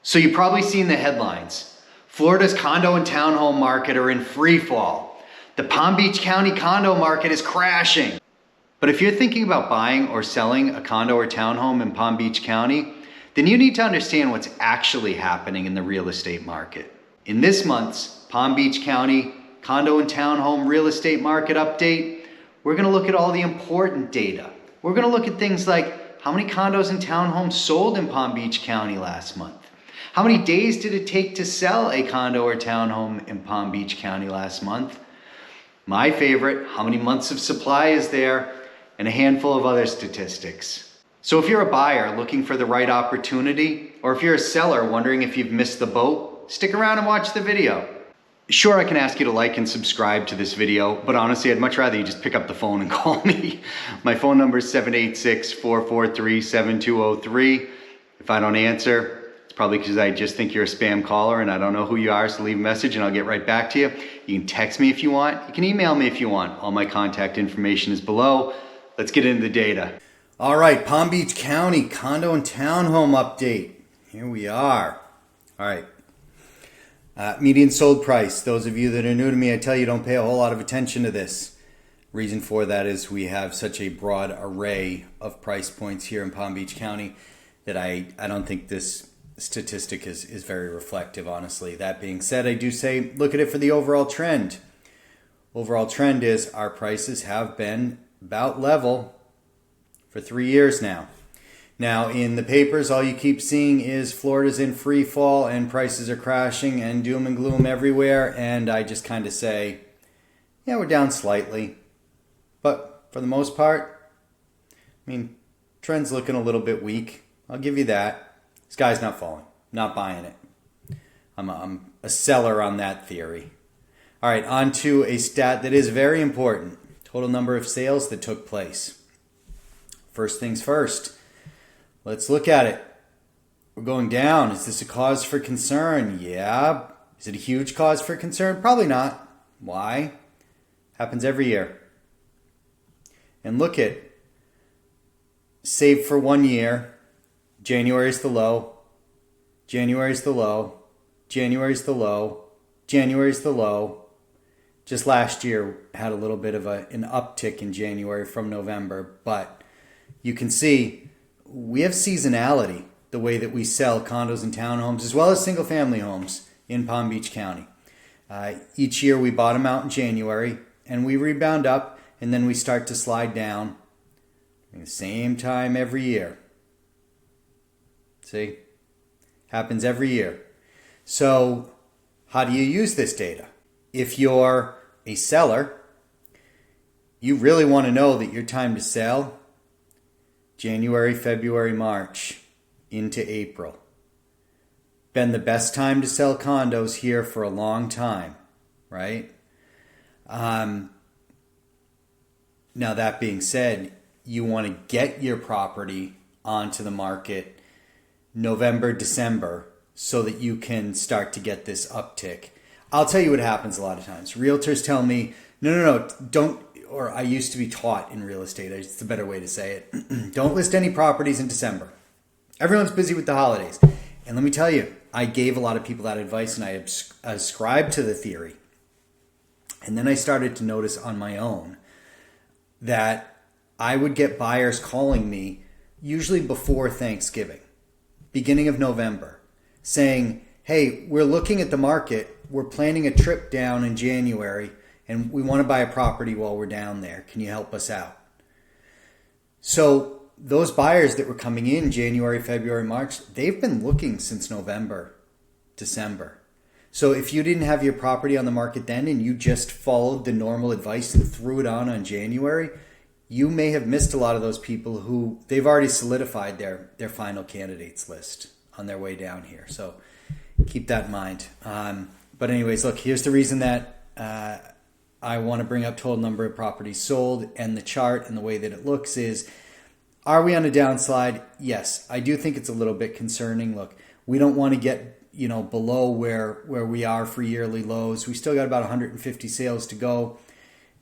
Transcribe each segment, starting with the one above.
So you've probably seen the headlines. Florida's condo and townhome market are in free fall. The Palm Beach County condo market is crashing. But if you're thinking about buying or selling a condo or townhome in Palm Beach County, then you need to understand what's actually happening in the real estate market. In this month's Palm Beach County condo and townhome real estate market update, we're gonna look at all the important data. We're gonna look at things like how many condos and townhomes sold in Palm Beach County last month? How many days did it take to sell a condo or townhome in Palm Beach County last month? My favorite, how many months of supply is there? And a handful of other statistics. So if you're a buyer looking for the right opportunity, or if you're a seller wondering if you've missed the boat, stick around and watch the video. Sure, I can ask you to like and subscribe to this video, but honestly, I'd much rather you just pick up the phone and call me. My phone number is 786-443-7203. If I don't answer, it's probably because I just think you're a spam caller and I don't know who you are, so leave a message and I'll get right back to you. You can text me if you want. You can email me if you want. All my contact information is below. Let's get into the data. All right, Palm Beach County condo and townhome update. Here we are. All right. Median sold price. Those of you that are new to me, I tell you, don't pay a whole lot of attention to this. Reason for that is we have such a broad array of price points here in Palm Beach County that I don't think this statistic is very reflective, honestly. That being said, I do say look at it for the overall trend. Overall trend is our prices have been about level for 3 years now. Now, in the papers, all you keep seeing is Florida's in free fall and prices are crashing and doom and gloom everywhere. And I just kind of say, yeah, we're down slightly. But for the most part, I mean, trend's looking a little bit weak. I'll give you that. Sky's not falling. Not buying it. I'm a seller on that theory. All right, on to a stat that is very important. Total number of sales that took place. First things first. Let's look at it. We're going down. Is this a cause for concern? Yeah. Is it a huge cause for concern? Probably not. Why? Happens every year. And look at, save for 1 year, January's the low, January's the low, January's the low, January's the low. Just last year had a little bit of an uptick in January from November, but you can see we have seasonality, the way that we sell condos and townhomes, as well as single-family homes in Palm Beach County. Each year we bottom out in January, and we rebound up, and then we start to slide down at the same time every year. See? Happens every year. So how do you use this data? If you're a seller, you really want to know that your time to sell January, February, March into April. Been the best time to sell condos here for a long time, right? Now that being said, you want to get your property onto the market November, December, so that you can start to get this uptick. I'll tell you what happens a lot of times. Realtors tell me, no, don't, or I used to be taught in real estate, it's the better way to say it, don't list any properties in December. Everyone's busy with the holidays. And let me tell you, I gave a lot of people that advice and I ascribed to the theory. And then I started to notice on my own that I would get buyers calling me usually before Thanksgiving, beginning of November, saying, hey, we're looking at the market. We're planning a trip down in January and we want to buy a property while we're down there. Can you help us out? So those buyers that were coming in January, February, March, they've been looking since November, December. So if you didn't have your property on the market then and you just followed the normal advice and threw it on January, you may have missed a lot of those people who they've already solidified their final candidates list on their way down here. So keep that in mind. But anyways, look, here's the reason that I want to bring up total number of properties sold, and the chart and the way that it looks is, are we on a downslide? Yes, I do think it's a little bit concerning. Look, we don't want to get below where we are for yearly lows. We still got about 150 sales to go.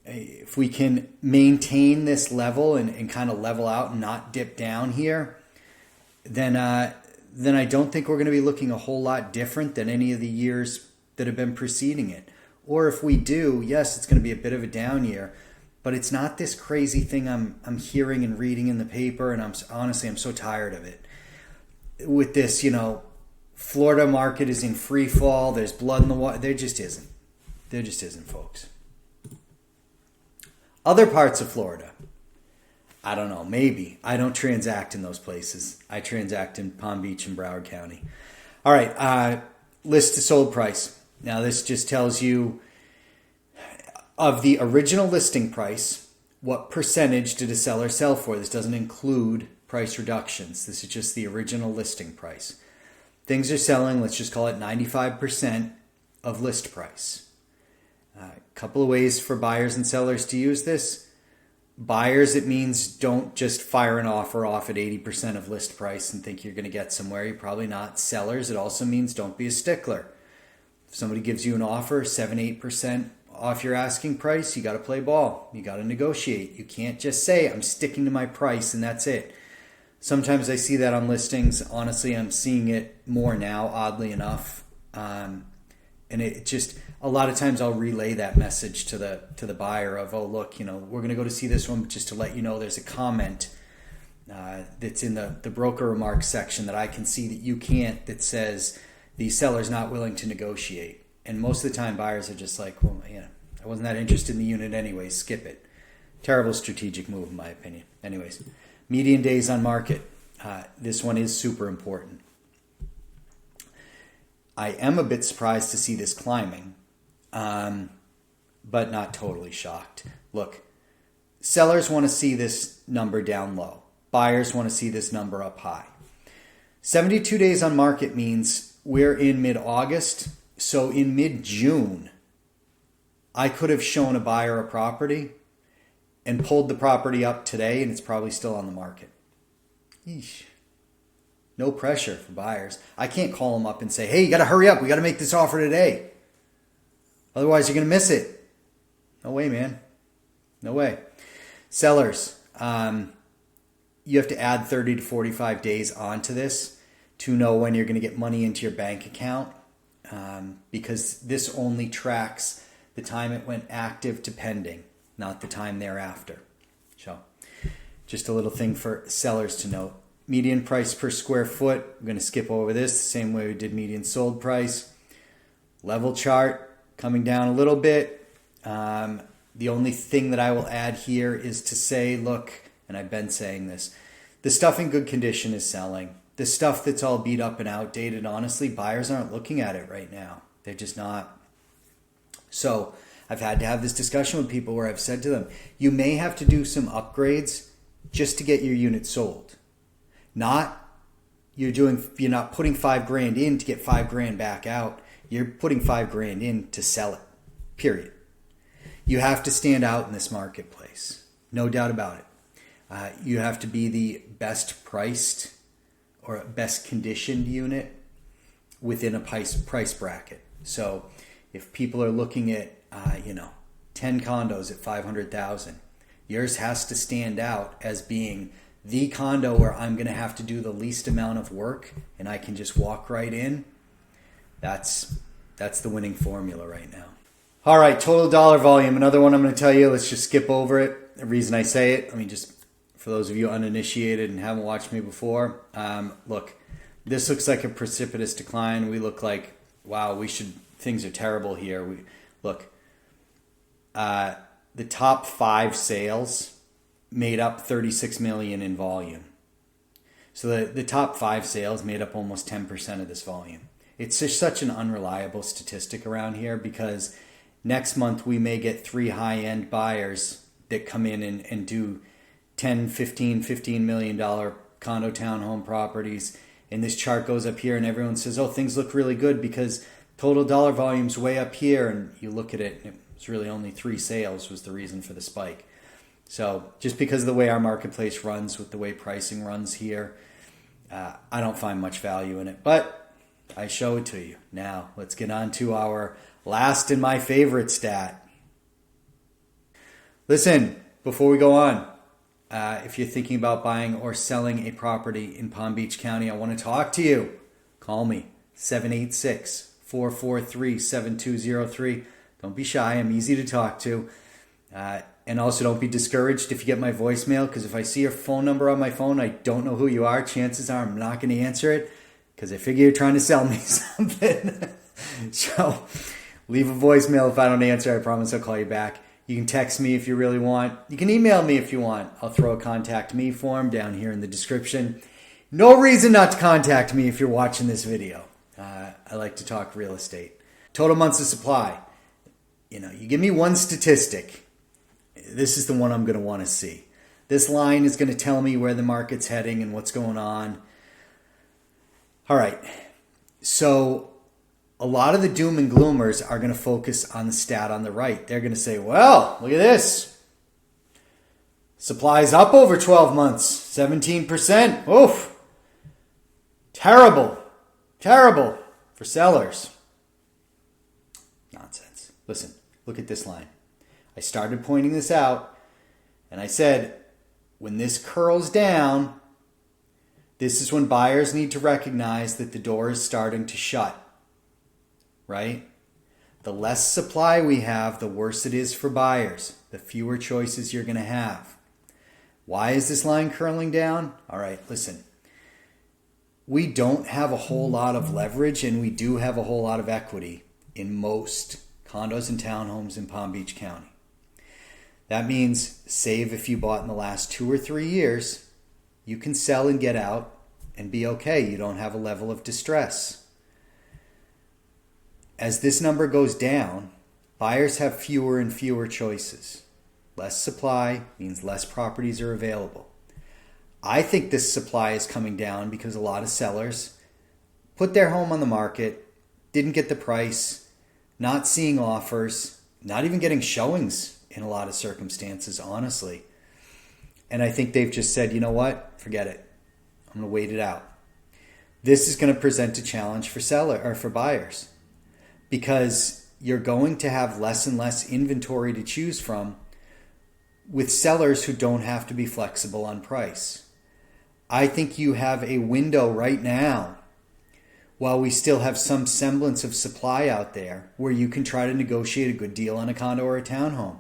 If we can maintain this level and kind of level out and not dip down here, then then I don't think we're going to be looking a whole lot different than any of the years that have been preceding it. Or if we do, yes, it's going to be a bit of a down year, but it's not this crazy thing I'm hearing and reading in the paper, and I'm so tired of it. With this, Florida market is in free fall. There's blood in the water. There just isn't. There just isn't, folks. Other parts of Florida, I don't know, maybe. I don't transact in those places. I transact in Palm Beach and Broward County. All right, list to sold price. Now this just tells you of the original listing price, what percentage did a seller sell for? This doesn't include price reductions. This is just the original listing price. Things are selling, let's just call it 95% of list price. A couple of ways for buyers and sellers to use this. Buyers, it means don't just fire an offer off at 80% of list price and think you're going to get somewhere. You're probably not. Sellers, it also means don't be a stickler. If somebody gives you an offer, 7-8% off your asking price, you got to play ball. You got to negotiate. You can't just say, I'm sticking to my price and that's it. Sometimes I see that on listings. Honestly, I'm seeing it more now, oddly enough. And it just, a lot of times I'll relay that message to the buyer of, oh, look, we're going to go to see this one, just to let you know there's a comment that's in the broker remarks section that I can see that you can't, that says the seller's not willing to negotiate. And most of the time buyers are just like, well, I wasn't that interested in the unit anyway, skip it. Terrible strategic move in my opinion. Anyways, median days on market. This one is super important. I am a bit surprised to see this climbing, but not totally shocked. Look, sellers want to see this number down low. Buyers want to see this number up high. 72 days on market means we're in mid-August. So in mid-June, I could have shown a buyer a property and pulled the property up today, and it's probably still on the market. Eesh. No pressure for buyers. I can't call them up and say, hey, you got to hurry up. We got to make this offer today. Otherwise, you're going to miss it. No way, man. No way. Sellers, you have to add 30 to 45 days onto this to know when you're going to get money into your bank account, because this only tracks the time it went active to pending, not the time thereafter. So just a little thing for sellers to note. Median price per square foot, I'm going to skip over this the same way we did median sold price. Level chart coming down a little bit. The only thing that I will add here is to say, look, and I've been saying this, the stuff in good condition is selling. The stuff that's all beat up and outdated, honestly, buyers aren't looking at it right now. They're just not. So I've had to have this discussion with people where I've said to them, you may have to do some upgrades just to get your unit sold. You're not putting $5,000 in to get $5,000 back out. You're putting $5,000 in to sell it, period. You have to stand out in this marketplace. No doubt about it. You have to be the best priced or best conditioned unit within a price bracket. So if people are looking at, 10 condos at $500,000, yours has to stand out as being the condo where I'm going to have to do the least amount of work and I can just walk right in. That's the winning formula right now. All right, total dollar volume. Another one I'm going to tell you. Let's just skip over it. The reason I say it, just for those of you uninitiated and haven't watched me before, look, this looks like a precipitous decline. We look like, wow, things are terrible here. The top 5 sales made up 36 million in volume. So the top 5 sales made up almost 10% of this volume. It's just such an unreliable statistic around here because next month we may get 3 high-end buyers that come in and do 10, 15 million dollar condo townhome properties. And this chart goes up here and everyone says, oh, things look really good because total dollar volume's way up here. And you look at it and it's really only 3 sales was the reason for the spike. So just because of the way our marketplace runs with the way pricing runs here, I don't find much value in it, but I show it to you. Now let's get on to our last and my favorite stat. Listen, before we go on, If you're thinking about buying or selling a property in Palm Beach County, I want to talk to you. Call me, 786-443-7203. Don't be shy. I'm easy to talk to. And also don't be discouraged if you get my voicemail, because if I see your phone number on my phone, I don't know who you are. Chances are I'm not going to answer it because I figure you're trying to sell me something. So leave a voicemail. If I don't answer, I promise I'll call you back. You can text me if you really want. You can email me if you want. I'll throw a contact me form down here in the description. No reason not to contact me if you're watching this video. I like to talk real estate. Total months of supply. You give me one statistic. This is the one I'm going to want to see. This line is going to tell me where the market's heading and what's going on. All right. So a lot of the doom and gloomers are going to focus on the stat on the right. They're going to say, well, look at this. Supply's up over 12 months, 17%. Oof. Terrible for sellers. Nonsense. Listen, look at this line. I started pointing this out, and I said, when this curls down, this is when buyers need to recognize that the door is starting to shut. Right? The less supply we have, the worse it is for buyers. The fewer choices you're going to have. Why is this line curling down? All right, listen. We don't have a whole lot of leverage, and we do have a whole lot of equity in most condos and townhomes in Palm Beach County. That means, save if you bought in the last 2 or 3 years, you can sell and get out and be okay. You don't have a level of distress. As this number goes down, buyers have fewer and fewer choices. Less supply means less properties are available. I think this supply is coming down because a lot of sellers put their home on the market, didn't get the price, not seeing offers, not even getting showings in a lot of circumstances, honestly. And I think they've just said, you know what? Forget it. I'm going to wait it out. This is going to present a challenge for buyers, because you're going to have less and less inventory to choose from with sellers who don't have to be flexible on price. I think you have a window right now, while we still have some semblance of supply out there, where you can try to negotiate a good deal on a condo or a townhome.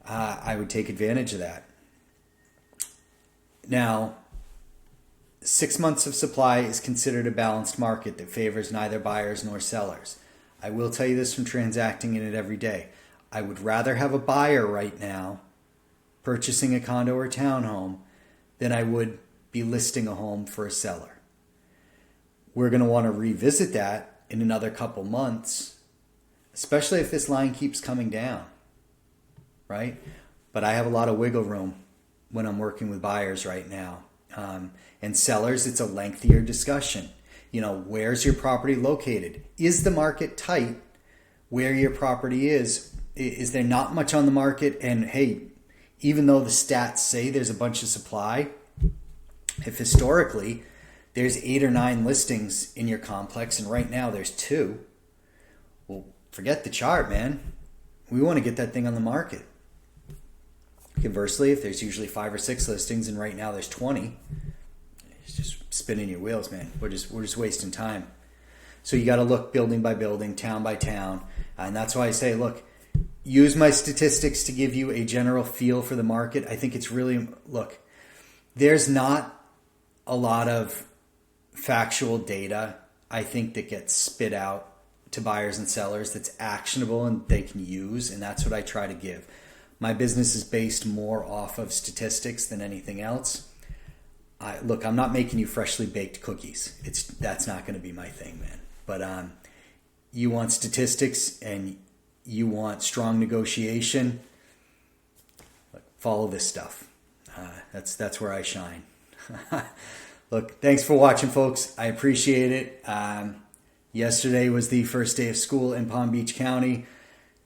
I would take advantage of that. Now, 6 months of supply is considered a balanced market that favors neither buyers nor sellers. I will tell you this from transacting in it every day. I would rather have a buyer right now purchasing a condo or townhome than I would be listing a home for a seller. We're going to want to revisit that in another couple months, especially if this line keeps coming down, right? But I have a lot of wiggle room when I'm working with buyers right now. And sellers, it's a lengthier discussion. Where's your property located? Is the market tight where your property is? Is there not much on the market? And hey, even though the stats say there's a bunch of supply, if historically there's 8 or 9 listings in your complex and right now there's 2, well, forget the chart, man. We want to get that thing on the market. Conversely, if there's usually 5 or 6 listings and right now there's 20, it's just spinning your wheels, man. We're just wasting time. So you got to look building by building, town by town. And that's why I say, look, use my statistics to give you a general feel for the market. I think it's really, look, there's not a lot of factual data, I think, that gets spit out to buyers and sellers that's actionable and they can use. And that's what I try to give. My business is based more off of statistics than anything else. Look, I'm not making you freshly baked cookies. That's not going to be my thing, man. But you want statistics and you want strong negotiation, follow this stuff. That's where I shine. Look, thanks for watching, folks. I appreciate it. Yesterday was the first day of school in Palm Beach County.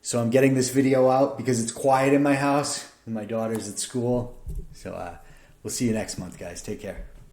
So I'm getting this video out because it's quiet in my house and my daughter's at school. So we'll see you next month, guys. Take care.